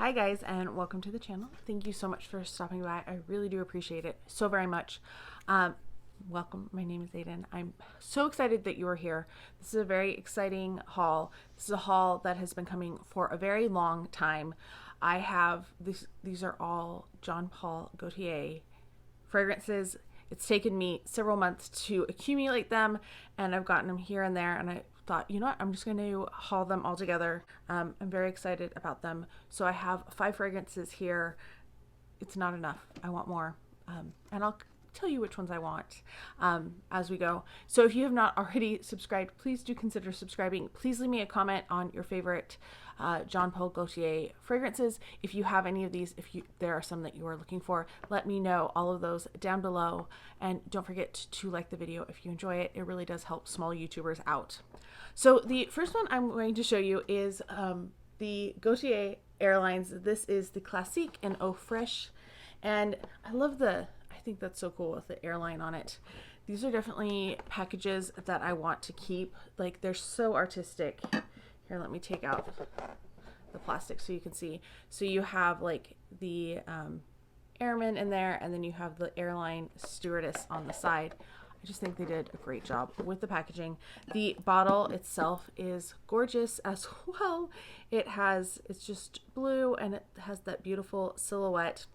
Hi guys, and welcome to the channel. Thank you so much for stopping by. I really do appreciate it so very much. Welcome. My name is Aiden. I'm so excited that you are here. This is a very exciting haul. This is a haul that has been coming for a very long time. I have these are all Jean Paul Gaultier fragrances. It's taken me several months to accumulate them, and I've gotten them here and there, and I thought, you know what, I'm just going to haul them all together. I'm very excited about them. So I have 5 fragrances here. It's not enough. I want more. And I'll tell you which ones I want as we go. So if you have not already subscribed, please do consider subscribing. Please leave me a comment on your favorite Jean Paul Gaultier fragrances. If you have any of these, there are some that you are looking for, let me know all of those down below. And don't forget to like the video if you enjoy it. It really does help small YouTubers out. So the first one I'm going to show you is the Gaultier Airlines. This is the Classique Eau Fraiche. And I think that's so cool with the airline on it. These are definitely packages that I want to keep. Like, they're so artistic. Here, let me take out the plastic so you can see. So you have like the airman in there, and then you have the airline stewardess on the side. I just think they did a great job with the packaging. The bottle itself is gorgeous as well. It's just blue, and it has that beautiful silhouette.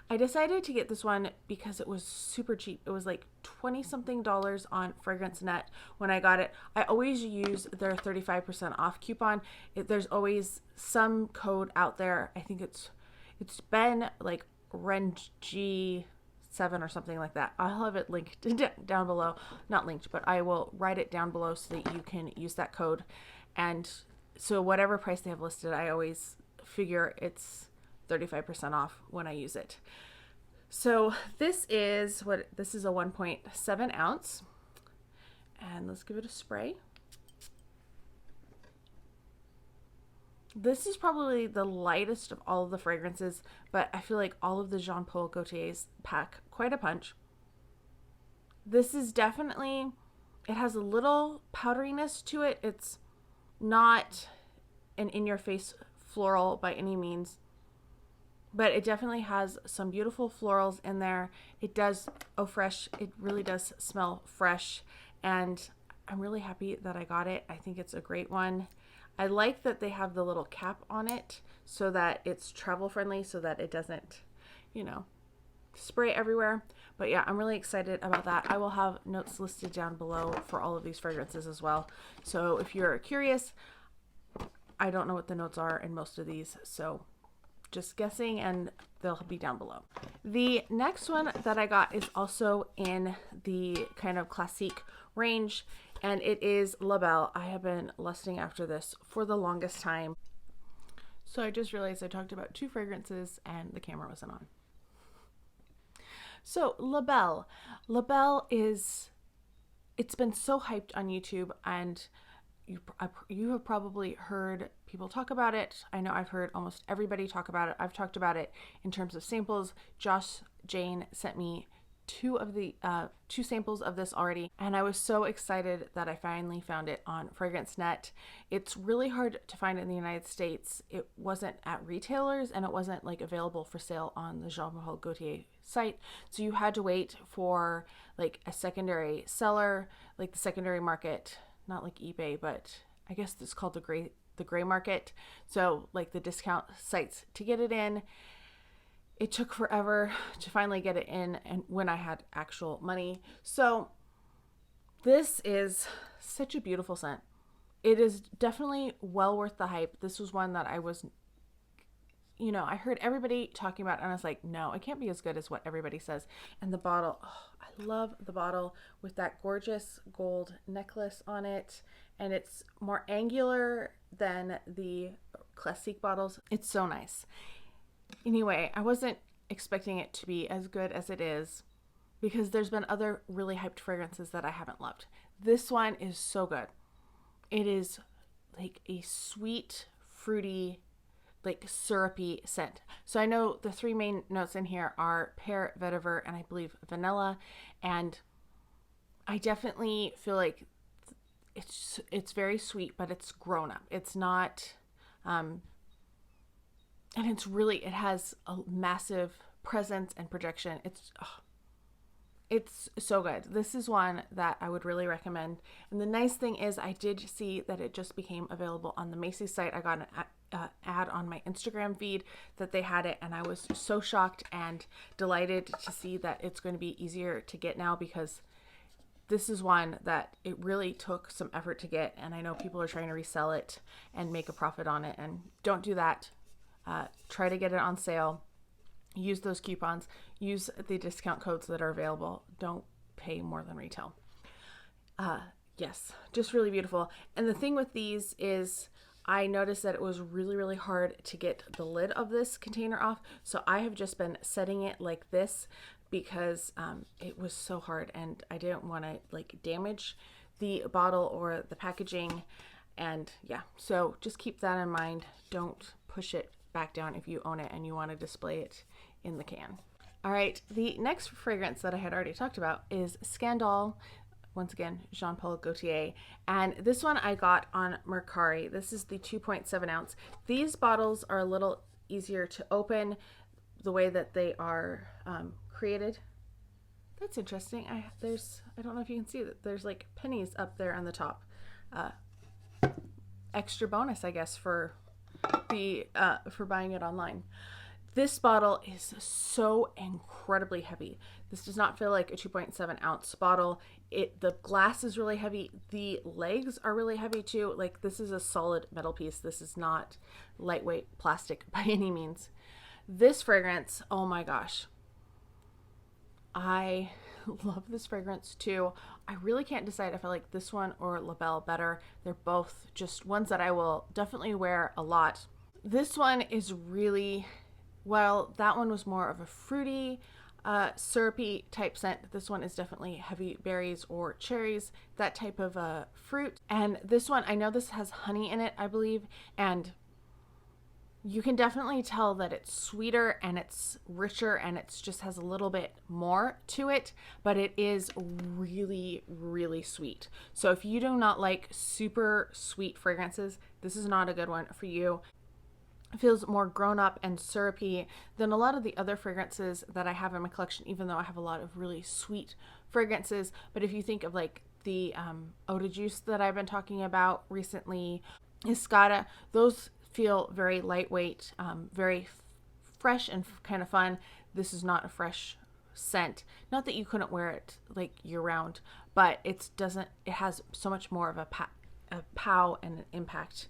I decided to get this one because it was super cheap. It was like 20 something on FragranceNet when I got it. I always use their 35% off coupon. There's always some code out there. I think it's been like RENG7 or something like that. I'll have it linked down below. Not linked, but I will write it down below so that you can use that code. And so whatever price they have listed, I always figure it's 35% off when I use it. So this is a 1.7 ounce, and let's give it a spray. This is probably the lightest of all of the fragrances, but I feel like all of the Jean Paul Gaultiers pack quite a punch. This is definitely, it has a little powderiness to it. It's not an in-your-face floral by any means, but it definitely has some beautiful florals in there. It does, Eau Fraiche, it really does smell fresh, and I'm really happy that I got it. I think it's a great one. I like that they have the little cap on it so that it's travel friendly, so that it doesn't, spray everywhere. But yeah, I'm really excited about that. I will have notes listed down below for all of these fragrances as well. So if you're curious, I don't know what the notes are in most of these, so just guessing, and they'll be down below. The next one that I got is also in the kind of classique range, and it is Labelle. I have been lusting after this for the longest time. So I just realized I talked about 2 fragrances and the camera wasn't on. So Labelle. Labelle it's been so hyped on YouTube, and you have probably heard people talk about it. I know I've heard almost everybody talk about it. I've talked about it in terms of samples. Josh Jane sent me 2 samples of this already, and I was so excited that I finally found it on FragranceNet. It's really hard to find in the United States. It wasn't at retailers, and it wasn't like available for sale on the Jean Paul Gaultier site, so you had to wait for like a secondary seller, like the secondary market, not like eBay, but I guess it's called the gray market. So like the discount sites to get it in. It took forever to finally get it in, and when I had actual money. So this is such a beautiful scent. It is definitely well worth the hype. This was one that I was, I heard everybody talking about, and I was like, no, it can't be as good as what everybody says. And the bottle, I love the bottle with that gorgeous gold necklace on it, and it's more angular than the Classique bottles. It's so nice. Anyway, I wasn't expecting it to be as good as it is, because there's been other really hyped fragrances that I haven't loved. This one is so good. It is like a sweet, fruity, like syrupy scent. So I know the 3 main notes in here are pear, vetiver, and I believe vanilla. And I definitely feel like it's very sweet, but it's grown up. It's not And it has a massive presence and projection. It's so good. This is one that I would really recommend. And the nice thing is I did see that it just became available on the Macy's site. I got an ad on my Instagram feed that they had it, and I was so shocked and delighted to see that it's going to be easier to get now, because this is one that it really took some effort to get, and I know people are trying to resell it and make a profit on it, and don't do that. Try to get it on sale. Use those coupons. Use the discount codes that are available. Don't pay more than retail. Yes, just really beautiful. And the thing with these is I noticed that it was really, really hard to get the lid of this container off. So I have just been setting it like this because it was so hard, and I didn't want to like damage the bottle or the packaging. And yeah, so just keep that in mind. Don't push it back down if you own it and you want to display it in the can. All right, the next fragrance that I had already talked about is Scandal. Once again, Jean Paul Gaultier. And this one I got on Mercari. This is the 2.7 ounce. These bottles are a little easier to open the way that they are created. That's interesting. I don't know if you can see that there's like pennies up there on the top. Extra bonus, I guess, for buying it online. This bottle is so incredibly heavy. This does not feel like a 2.7 ounce bottle. The glass is really heavy. The legs are really heavy too. Like, this is a solid metal piece. This is not lightweight plastic by any means. This fragrance, oh my gosh. I love this fragrance too. I really can't decide if I like this one or Labelle better. They're both just ones that I will definitely wear a lot. This one is really, well, that one was more of a fruity, syrupy type scent. This one is definitely heavy berries or cherries, that type of fruit. And this one, I know this has honey in it, I believe, and you can definitely tell that it's sweeter and it's richer and it's just has a little bit more to it, but it is really, really sweet. So if you do not like super sweet fragrances, this is not a good one for you. It feels more grown up and syrupy than a lot of the other fragrances that I have in my collection, even though I have a lot of really sweet fragrances. But if you think of like the eau de juice that I've been talking about recently, Escada, those feel very lightweight, very fresh and kind of fun. This is not a fresh scent. Not that you couldn't wear it like year round, but it has so much more of a pow and an impact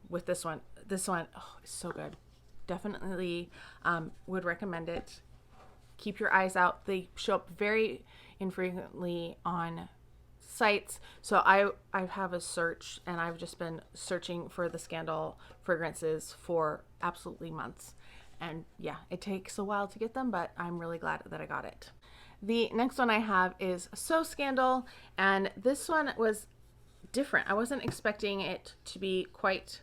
with this one. This one, oh, it's so good. Definitely would recommend it. Keep your eyes out. They show up very infrequently on sites. So I have a search, and I've just been searching for the Scandal fragrances for absolutely months. And yeah, it takes a while to get them, but I'm really glad that I got it. The next one I have is So Scandal, and this one was different. I wasn't expecting it to be quite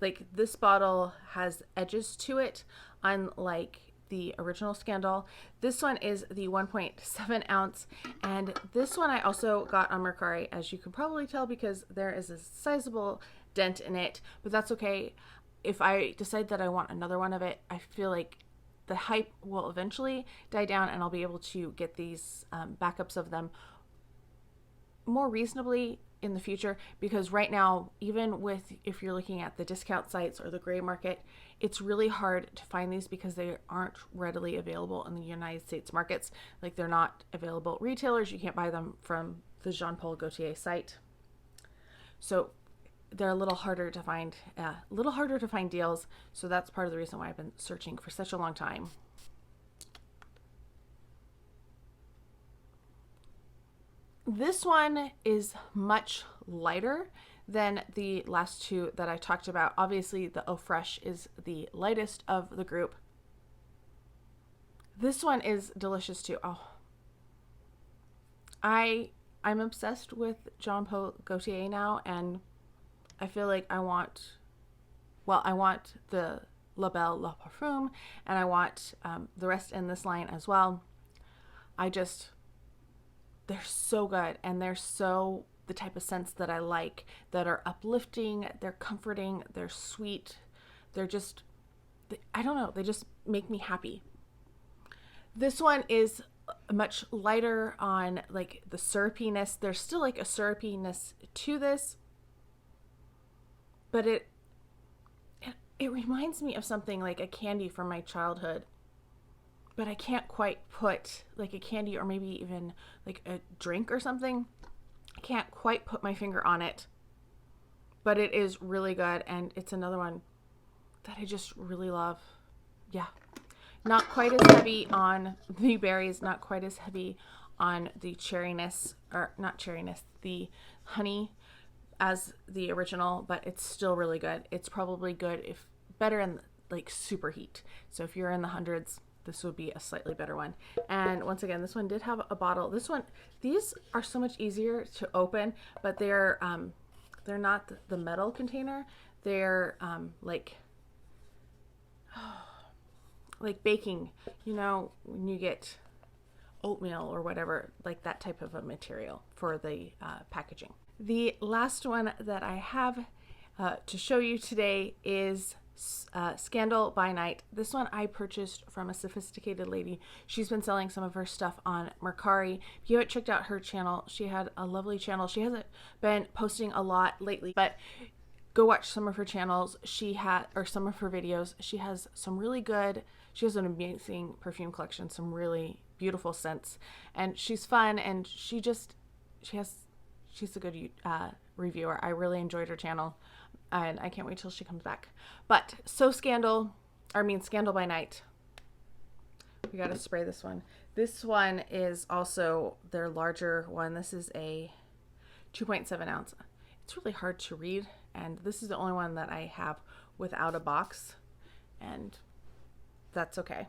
like this. Bottle has edges to it, unlike the original Scandal. This one is the 1.7 ounce, and this one I also got on Mercari, as you can probably tell, because there is a sizable dent in it, but that's okay. If I decide that I want another one of it, I feel like the hype will eventually die down and I'll be able to get these backups of them more reasonably in the future, because right now, even with, if you're looking at the discount sites or the gray market, it's really hard to find these because they aren't readily available in the United States markets. Like, they're not available at retailers. You can't buy them from the Jean Paul Gaultier site. So they're a little harder to find, deals. So that's part of the reason why I've been searching for such a long time. This one is much lighter than the last two that I talked about. Obviously, the Eau Fraiche is the lightest of the group. This one is delicious too. Oh, I'm obsessed with Jean Paul Gaultier now, and I feel like I want the Labelle Perfume, and I want the rest in this line as well. They're so good, and they're so the type of scents that I like, that are uplifting, they're comforting, they're sweet, they're just I don't know, they just make me happy. This one is much lighter on like the syrupiness. There's still like a syrupiness to this, but it reminds me of something like a candy from my childhood, but I can't quite put like a candy or maybe even like a drink or something. I can't quite put my finger on it, but it is really good. And it's another one that I just really love. Yeah. Not quite as heavy on the berries, not quite as heavy on the cherryness, or not cherryness, the honey as the original, but it's still really good. It's probably good, if better in like super heat. So if you're in the hundreds, this would be a slightly better one. And once again, this one did have a bottle. These are so much easier to open, but they're not the metal container. They're like baking, you know, when you get oatmeal or whatever, like that type of a material for the packaging. The last one that I have to show you today is Scandal by Night. This one I purchased from a sophisticated lady. She's been selling some of her stuff on Mercari. If you haven't checked out her channel, she had a lovely channel. She hasn't been posting a lot lately, but go watch some of her channels. Or some of her videos. She has an amazing perfume collection, some really beautiful scents, and she's fun, and she's a good reviewer. I really enjoyed her channel, and I can't wait till she comes back. But Scandal by Night. We got to spray this one. This one is also their larger one. This is a 2.7 ounce. It's really hard to read, and this is the only one that I have without a box, and that's okay.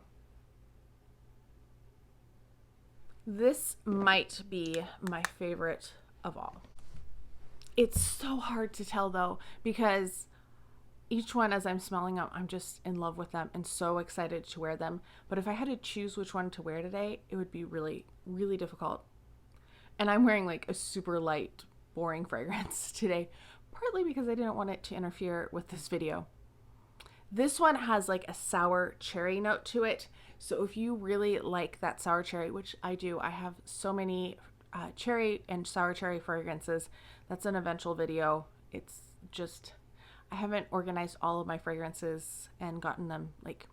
This might be my favorite of all. It's so hard to tell though, because each one, as I'm smelling them, I'm just in love with them and so excited to wear them. But if I had to choose which one to wear today, it would be really, really difficult. And I'm wearing like a super light, boring fragrance today, partly because I didn't want it to interfere with this video. This one has like a sour cherry note to it. So if you really like that sour cherry, which I do, I have so many cherry and sour cherry fragrances. That's an eventual video. It's just, I haven't organized all of my fragrances and gotten them like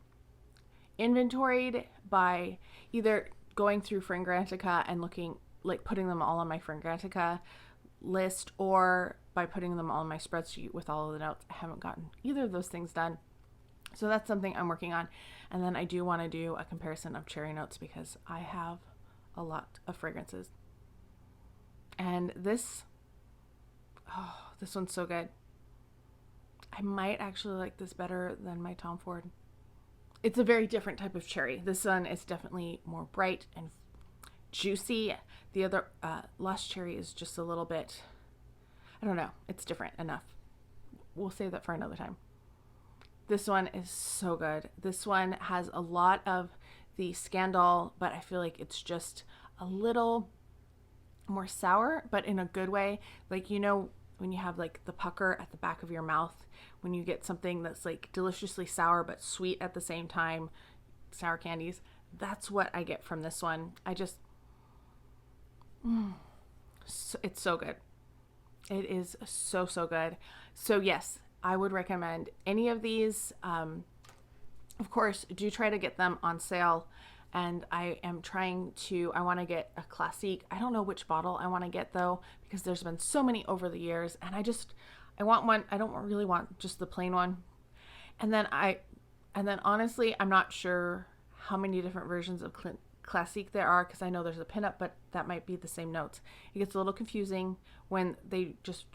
inventoried by either going through Fragrantica and looking, like putting them all on my Fragrantica list, or by putting them all on my spreadsheet with all of the notes. I haven't gotten either of those things done. So that's something I'm working on. And then I do want to do a comparison of cherry notes because I have a lot of fragrances. And this one's so good. I might actually like this better than my Tom Ford. It's a very different type of cherry. This one is definitely more bright and juicy. The other Lost Cherry is just a little bit, I don't know, it's different enough. We'll save that for another time. This one is so good. This one has a lot of the Scandal, but I feel like it's just a little more sour, but in a good way. Like, you know, when you have like the pucker at the back of your mouth, when you get something that's like deliciously sour but sweet at the same time, sour candies, that's what I get from this one. I just, it's so good. It is so, so good. So yes, I would recommend any of these. Of course, do try to get them on sale. And I am I want to get a Classique. I don't know which bottle I want to get though, because there's been so many over the years, and I want one. I don't really want just the plain one. And then honestly, I'm not sure how many different versions of Classique there are, because I know there's a pinup, but that might be the same notes. It gets a little confusing when they just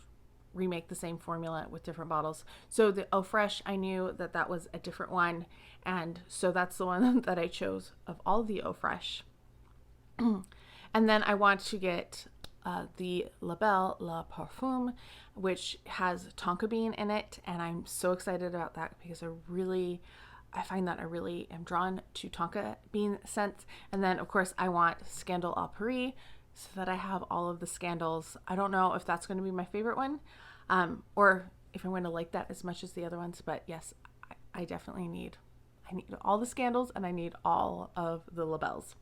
remake the same formula with different bottles. So the Eau Fraiche, I knew that was a different one, and so that's the one that I chose of all the Eau Fraiche. And then I want to get the Labelle Parfum, which has tonka bean in it, and I'm so excited about that because I find that I really am drawn to tonka bean scents. And then of course I want Scandal à Paris, so that I have all of the Scandals. I don't know if that's going to be my favorite one, or if I'm going to like that as much as the other ones, but yes, I definitely need I need all the scandals and I need all of the Labelles.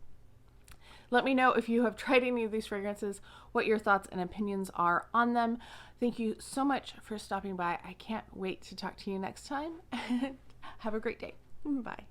Let me know if you have tried any of these fragrances, what your thoughts and opinions are on them. Thank you so much for stopping by. I can't wait to talk to you next time. Have a great day. Bye.